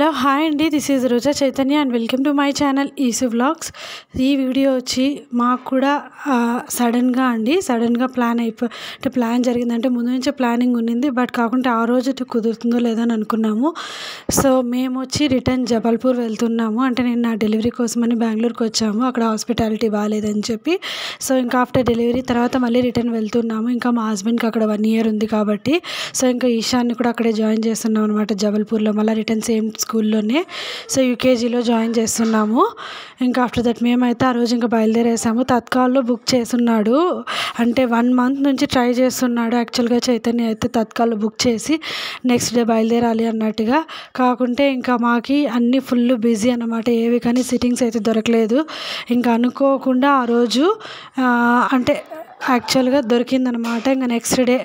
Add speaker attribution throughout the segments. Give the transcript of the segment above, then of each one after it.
Speaker 1: Hello hi అండి, this is Roja Chaitanya and welcome to my channel Eesu vlogs. ఈ video వచ్చి మాకు కూడా సడన్గా ప్లాన్ జరిగిందంటే ముందు నుంచే ప్లానింగ్ ఉన్నింది. బట్ కాకుంటే ఆ రోజు కుదురుతుందో లేదో అని అనుకున్నాము. సో మేము వచ్చి రిటర్న్ జబల్పూర్ వెళ్తున్నాము. అంటే నేను నా డెలివరీ కోసమని బెంగళూరుకి వచ్చాము. అక్కడ హాస్పిటాలిటీ బాగాలేదని చెప్పి సో ఇంకా ఆఫ్టర్ డెలివరీ తర్వాత మళ్ళీ రిటర్న్ వెళ్తున్నాము. ఇంకా మా హస్బెండ్కి అక్కడ 1 year ఉంది కాబట్టి సో ఇంకా ఈశాన్ని కూడా అక్కడే జాయిన్ చేస్తున్నాం అనమాట జబల్పూర్లో. మళ్ళీ రిటర్న్ సేమ్ స్కూల్లోనే సో యూకేజీలో జాయిన్ చేస్తున్నాము. ఇంకా ఆఫ్టర్ దట్ మేమైతే ఆ రోజు ఇంకా బయలుదేరేసాము. తత్కాల్లో బుక్ చేసున్నాడు. అంటే 1 month నుంచి ట్రై చేస్తున్నాడు. యాక్చువల్గా చైతన్య అయితే తత్కాల్లో బుక్ చేసి నెక్స్ట్ డే బయలుదేరాలి అన్నట్టుగా. కాకుంటే ఇంకా మాకి అన్నీ ఫుల్ బిజీ అన్నమాట. ఏవి కానీ సిట్టింగ్స్ అయితే దొరకలేదు. ఇంకా అనుకోకుండా ఆ రోజు అంటే యాక్చువల్గా దొరికిందనమాట. ఇంకా నెక్స్ట్ డే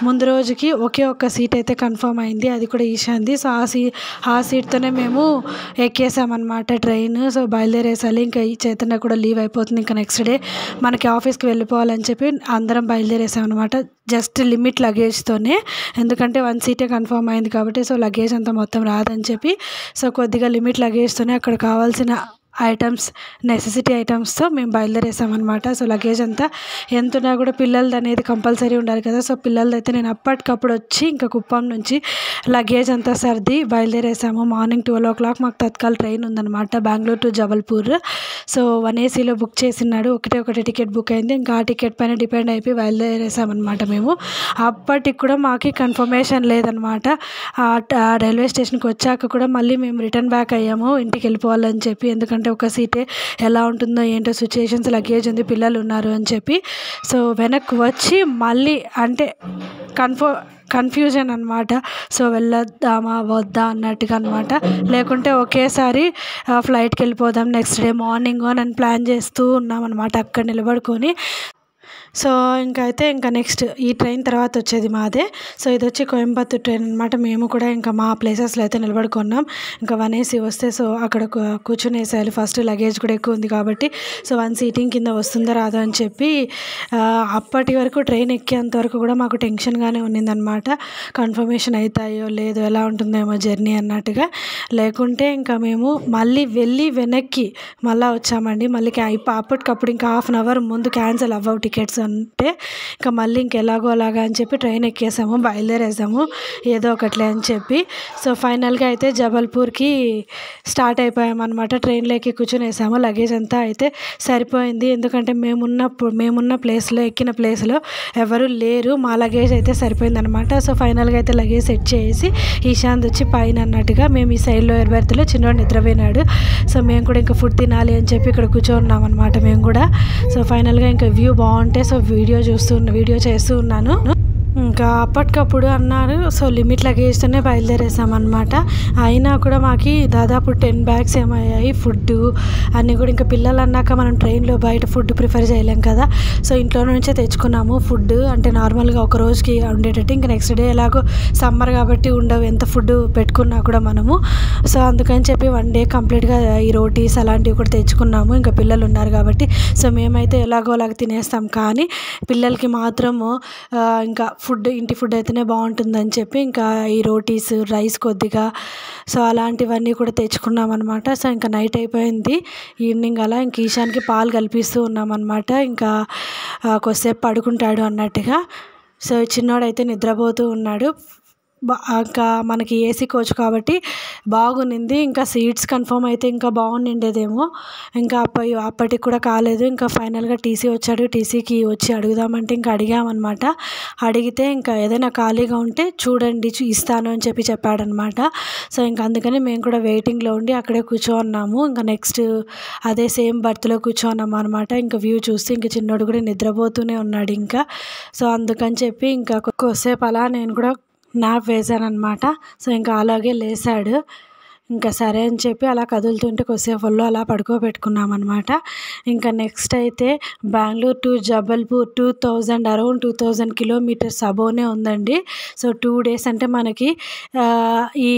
Speaker 1: ముందు రోజుకి ఒకే ఒక్క సీట్ అయితే కన్ఫర్మ్ అయింది, అది కూడా ఈశాంది. సో ఆ సీట్తోనే మేము ఎక్కేసామన్నమాట ట్రైన్. సో బయలుదేరేసాలి. ఇంకా ఈ చైతన్య కూడా లీవ్ అయిపోతుంది. ఇంకా నెక్స్ట్ డే మనకి ఆఫీస్కి వెళ్ళిపోవాలని చెప్పి అందరం బయలుదేరేసామన్నమాట. జస్ట్ లిమిట్ లగేజ్తోనే, ఎందుకంటే 1 seat కన్ఫర్మ్ అయింది కాబట్టి సో లగేజ్ అంతా మొత్తం రాదని చెప్పి సో కొద్దిగా లిమిట్ లగేజ్తోనే అక్కడ కావాల్సిన ఐటమ్స్, నెసెసిటీ ఐటమ్స్తో మేము బయలుదేరేసామన్నమాట. సో లగేజ్ అంతా ఎంత ఉన్నా కూడా పిల్లలది అనేది కంపల్సరీ ఉండాలి కదా. సో పిల్లలది అయితే నేను అప్పటికప్పుడు వచ్చి ఇంకా కుప్పం నుంచి లగేజ్ అంతా సర్ది బయలుదేరేసాము. మార్నింగ్ 12 o'clock మాకు తత్కాల్ ట్రైన్ ఉందన్నమాట, Bengaluru to Jabalpur. So 1 AC book చేసినాడు. ఒకటి టికెట్ బుక్ అయింది. ఇంకా ఆ టికెట్ పైన డిపెండ్ అయిపోయి బయలుదేరేసామన్నమాట మేము. అప్పటికి కూడా మాకు కన్ఫర్మేషన్ లేదనమాట. రైల్వే స్టేషన్కి వచ్చాక కూడా మళ్ళీ మేము రిటర్న్ బ్యాక్ అయ్యాము ఇంటికి వెళ్ళిపోవాలని చెప్పి. ఎందుకంటే ఒక సీటే ఎలా ఉంటుందో ఏంటో సిచ్యుయేషన్స్, లగేజ్ ఉంది, పిల్లలు ఉన్నారు అని చెప్పి సో వెనక్కి వచ్చి మళ్ళీ అంటే కన్ఫ్యూజన్ అనమాట. సో వెళ్ళొద్దామా వద్దా అన్నట్టుగా అనమాట. లేకుంటే ఒకేసారి ఫ్లైట్కి వెళ్ళిపోదాం నెక్స్ట్ డే మార్నింగ్ అని ప్లాన్ చేస్తూ ఉన్నాం అనమాట అక్కడ నిలబడుకొని. సో ఇంకా నెక్స్ట్ ఈ ట్రైన్ తర్వాత వచ్చేది మాదే. సో ఇది వచ్చి కోయంబత్తూర్ ట్రైన్ అనమాట. మేము కూడా ఇంకా మా ప్లేసెస్లో అయితే నిలబడుకున్నాం. ఇంకా 1 AC వస్తే సో అక్కడ కూర్చునేసేయాలి. ఫస్ట్ లగేజ్ కూడా ఎక్కువ ఉంది కాబట్టి సో 1 seating కింద వస్తుందో రాదో అని చెప్పి అప్పటి వరకు ట్రైన్ ఎక్కేంత వరకు కూడా మాకు టెన్షన్గానే ఉన్నిందనమాట. కన్ఫర్మేషన్ అవుతాయో లేదో, ఎలా ఉంటుందేమో జర్నీ అన్నట్టుగా. లేకుంటే ఇంకా మేము మళ్ళీ వెళ్ళి వెనక్కి మళ్ళీ వచ్చామండి. మళ్ళీ అప్పటికప్పుడు ఇంకా 1/2 hour ముందు క్యాన్సిల్ అవ్వవు టికెట్స్ అంటే ఇంకా మళ్ళీ ఇంకెలాగో అలాగా అని చెప్పి ట్రైన్ ఎక్కేసాము, బయలుదేరేసాము ఏదో ఒకట్లే అని చెప్పి. సో ఫైనల్గా అయితే జబల్పూర్కి స్టార్ట్ అయిపోయామన్నమాట. ట్రైన్లో ఎక్కి కూర్చునేసాము. లగేజ్ అంతా అయితే సరిపోయింది, ఎందుకంటే మేమున్న ప్లేస్లో, ఎక్కిన ప్లేస్లో ఎవరు లేరు. మా లగేజ్ అయితే సరిపోయిందనమాట. సో ఫైనల్గా అయితే లగేజ్ సెట్ చేసి ఈశాంత్ వచ్చి పైన అన్నట్టుగా మేము ఈ సైడ్లో ఎర్బెర్త్లో చిన్నోడు నిద్రపోయినాడు. సో మేము కూడా ఇంకా ఫుడ్ తినాలి అని చెప్పి ఇక్కడ కూర్చోన్నాం అనమాట మేము కూడా. సో ఫైనల్గా ఇంకా వ్యూ బాగుంటే సో వీడియో చేస్తూ ఉన్నాను. ఇంకా అప్పటికప్పుడు అన్నారు సో లిమిట్ లగేజ్తోనే బయలుదేరేసామన్నమాట. అయినా కూడా మాకు దాదాపు 10 bags ఏమయ్యాయి. ఫుడ్ అన్నీ కూడా ఇంకా పిల్లలు అన్నాక మనం ట్రైన్లో బయట ఫుడ్ ప్రిఫర్ చేయలేం కదా. సో ఇంట్లో నుంచే తెచ్చుకున్నాము ఫుడ్. అంటే నార్మల్గా ఒక రోజుకి ఉండేటట్టు. ఇంకా నెక్స్ట్ డే ఎలాగో సమ్మర్ కాబట్టి ఉండవు ఎంత ఫుడ్ పెట్టుకున్నా కూడా మనము. సో అందుకని చెప్పి 1 day కంప్లీట్గా ఈ రోటీస్ అలాంటివి కూడా తెచ్చుకున్నాము. ఇంకా పిల్లలు ఉన్నారు కాబట్టి సో మేమైతే ఎలాగో అలాగ తినేస్తాం. కానీ పిల్లలకి మాత్రము ఇంకా ఇంటి ఫుడ్ అయితేనే బాగుంటుందని చెప్పి ఇంకా ఈ రోటీస్, రైస్ కొద్దిగా సో అలాంటివన్నీ కూడా తెచ్చుకున్నాం అనమాట. సో ఇంకా నైట్ అయిపోయింది, ఈవినింగ్ అలా ఇంక ఈశాన్కి పాలు కల్పిస్తూ ఉన్నామన్నమాట. ఇంకా కొద్దిసేపు పడుకుంటాడు అన్నట్టుగా. సో చిన్నోడైతే నిద్రపోతూ ఉన్నాడు. ఇంకా మనకి ఏసీ కోచ్ కాబట్టి బాగుంది. ఇంకా సీట్స్ కన్ఫర్మ్ అయితే ఇంకా బాగుండేదేమో. ఇంకా అప్పటికి కూడా కాలేదు. ఇంకా ఫైనల్గా టీసీ వచ్చాడు. టీసీకి వచ్చి అడుగుదామంటే ఇంకా అడిగామన్నమాట. అడిగితే ఇంకా ఏదైనా ఖాళీగా ఉంటే చూడండి ఇస్తాను అని చెప్పాడనమాట. సో ఇంకా అందుకని మేము కూడా వెయిటింగ్లో ఉండి అక్కడే కూర్చోన్నాము. ఇంకా నెక్స్ట్ అదే సేమ్ బర్త్లో కూర్చోన్నాము అనమాట. ఇంకా వ్యూ చూస్తే ఇంకా చిన్నోడు కూడా నిద్రపోతూనే ఉన్నాడు ఇంకా. సో అందుకని చెప్పి ఇంకా కొద్దిసేపు అలా నేను కూడా నాప్ వేసాను అనమాట. సో ఇంకా అలాగే లేసాడు. ఇంకా సరే అని చెప్పి అలా కదులుతుంటే కొద్దిసేపు అలా పడుకోబెట్టుకున్నామన్నమాట. ఇంకా నెక్స్ట్ అయితే Bengaluru to Jabalpur around 2000 kilometers అబోనే ఉందండి. సో 2 days అంటే మనకి ఈ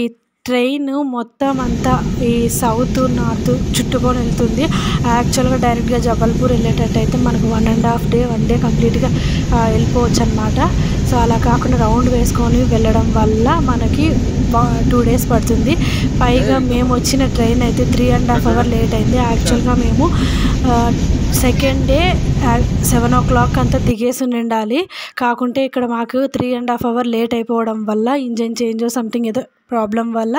Speaker 1: ట్రైన్ మొత్తం అంతా ఈ సౌత్ నార్త్ చుట్టుకొని వెళ్తుంది. యాక్చువల్గా డైరెక్ట్గా జబల్పూర్ వెళ్ళేటట్టు అయితే మనకు 1.5 day కంప్లీట్గా వెళ్ళిపోవచ్చు అనమాట. సో అలా కాకుండా రౌండ్ వేసుకొని వెళ్ళడం వల్ల మనకి 2 days పడుతుంది. పైగా మేము వచ్చిన ట్రైన్ అయితే 3.5 hours లేట్ అయింది. యాక్చువల్గా మేము సెకండ్ డే 7 o'clock అంతా దిగేసి ఉండాలి. కాకుంటే ఇక్కడ మాకు 3.5 hours లేట్ అయిపోవడం వల్ల ఇంజన్ చేంజ్ సంథింగ్ ఏదో ప్రాబ్లం వల్ల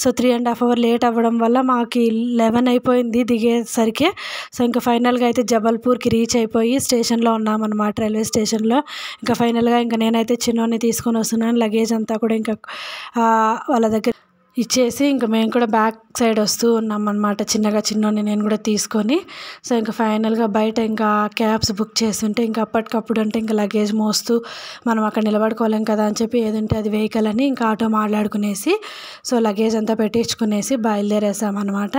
Speaker 1: సో 3.5 hours లేట్ అవ్వడం వల్ల మాకు 11 అయిపోయింది దిగేసరికి. సో ఇంకా ఫైనల్గా అయితే జబల్పూర్కి రీచ్ అయిపోయి స్టేషన్లో ఉన్నామన్నమాట, రైల్వే స్టేషన్లో. ఇంకా ఫైనల్గా ఇంకా నేనైతే చిన్నోని తీసుకొని వస్తున్నాను. లగేజ్ అంతా కూడా ఇంకా వాళ్ళ దగ్గర ఇచ్చేసి ఇంకా మేము కూడా బ్యాక్ సైడ్ వస్తూ ఉన్నాం అన్నమాట, చిన్నోని నేను కూడా తీసుకొని. సో ఇంకా ఫైనల్గా బయట ఇంకా క్యాబ్స్ బుక్ చేస్తుంటే ఇంకా అప్పటికప్పుడు అంటే ఇంకా లగేజ్ మోస్తూ మనం అక్కడ నిలబడుకోలేం కదా అని చెప్పి ఏదంటే అది వెహికల్ అని ఇంకా ఆటో మాట్లాడుకునేసి సో లగేజ్ అంతా పెట్టించుకునేసి బయలుదేరేసామన్నమాట.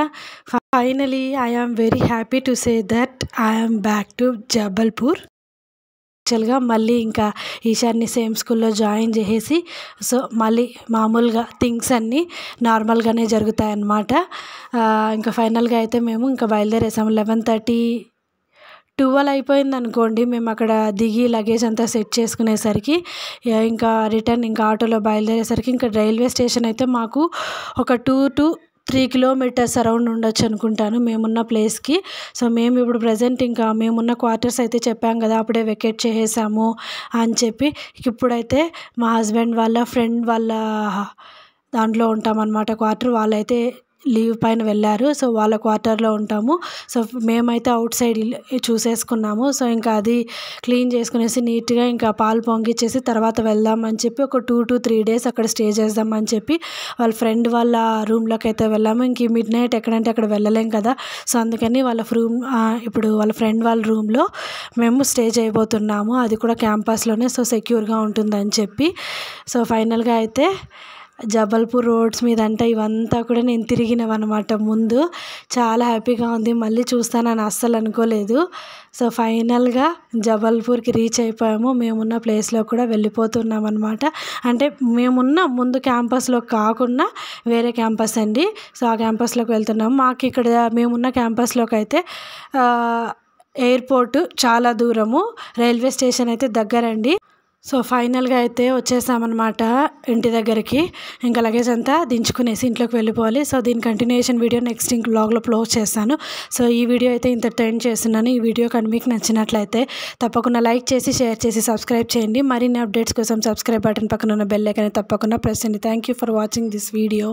Speaker 1: Finally I am very happy to say that I am back to Jabalpur. యాక్చువల్గా మళ్ళీ ఇంకా ఈశాన్ని సేమ్ స్కూల్లో జాయిన్ చేసేసి సో మళ్ళీ మామూలుగా థింగ్స్ అన్నీ నార్మల్గానే జరుగుతాయన్నమాట. ఇంకా ఫైనల్గా అయితే మేము ఇంకా బయలుదేరేసాము. 11:30 12 అయిపోయింది అనుకోండి మేము అక్కడ దిగి లగేజ్ అంతా సెట్ చేసుకునేసరికి. ఇంకా రిటర్న్ ఇంకా ఆటోలో బయలుదేరేసరికి ఇంకా రైల్వే స్టేషన్ అయితే మాకు ఒక 2 to 3 kilometers అరౌండ్ ఉండొచ్చు అనుకుంటాను మేమున్న ప్లేస్కి. సో మేము ఇప్పుడు ప్రజెంట్ ఇంకా మేమున్న క్వార్టర్స్ అయితే చెప్పాం కదా అప్పుడే వెకేట్ చేసేసాము అని చెప్పి. ఇప్పుడైతే మా హస్బెండ్ వాళ్ళ ఫ్రెండ్ వాళ్ళ దాంట్లో ఉంటామన్నమాట క్వార్టర్. వాళ్ళైతే లీవ్ పైన వెళ్ళారు, సో వాళ్ళ క్వార్టర్లో ఉంటాము. సో మేమైతే అవుట్ సైడ్ చూసేసుకున్నాము. సో ఇంకా అది క్లీన్ చేసుకునేసి నీట్గా ఇంకా పాలు పొంగిచ్చేసి తర్వాత వెళ్దామని చెప్పి ఒక 2 to 3 days అక్కడ స్టే చేద్దామని చెప్పి వాళ్ళ ఫ్రెండ్ వాళ్ళ రూమ్లోకి అయితే వెళ్ళాము. ఇంక మిడ్నైట్ ఎక్కడంటే అక్కడ వెళ్ళలేం కదా, సో అందుకని ఇప్పుడు వాళ్ళ ఫ్రెండ్ వాళ్ళ రూమ్లో మేము స్టే చేయబోతున్నాము. అది కూడా క్యాంపస్లోనే, సో సెక్యూర్గా ఉంటుందని చెప్పి. సో ఫైనల్గా అయితే జబల్పూర్ రోడ్స్ మీద అంటే ఇవంతా కూడా నేను తిరిగినవన్నమాట. ముందు చాలా హ్యాపీగా ఉంది, మళ్ళీ చూస్తానని అస్సలు అనుకోలేదు. సో ఫైనల్గా జబల్పూర్కి రీచ్ అయిపోయాము. మేమున్న ప్లేస్లో కూడా వెళ్ళిపోతున్నాం అనమాట. అంటే మేమున్న ముందు క్యాంపస్లో కాకుండా వేరే క్యాంపస్ అండి. సో ఆ క్యాంపస్లోకి వెళ్తున్నాము. మాకు ఇక్కడ మేమున్న క్యాంపస్లోకి అయితే ఎయిర్పోర్ట్ చాలా దూరము, రైల్వే స్టేషన్ అయితే దగ్గరండి. సో ఫైనల్గా అయితే వచ్చేసామన్నమాట ఇంటి దగ్గరికి. ఇంకా లగేజ్ అంతా దించుకునేసి ఇంట్లోకి వెళ్ళిపోవాలి. సో దీని కంటిన్యూషన్ వీడియో నెక్స్ట్ ఇంక బ్లాగ్లో పోస్ట్ చేస్తాను. సో ఈ వీడియో అయితే ఇంతటితో ఎండ్ చేస్తున్నాను. ఈ వీడియో కానీ మీకు నచ్చినట్లయితే తప్పకుండా లైక్ చేసి షేర్ చేసి సబ్స్క్రైబ్ చేయండి. మరిన్ని అప్డేట్స్ కోసం సబ్స్క్రైబ్ బటన్ పక్కన ఉన్న బెల్ ఐకాన్ తప్పకుండా ప్రెస్ చేయండి. Thank you for watching this video.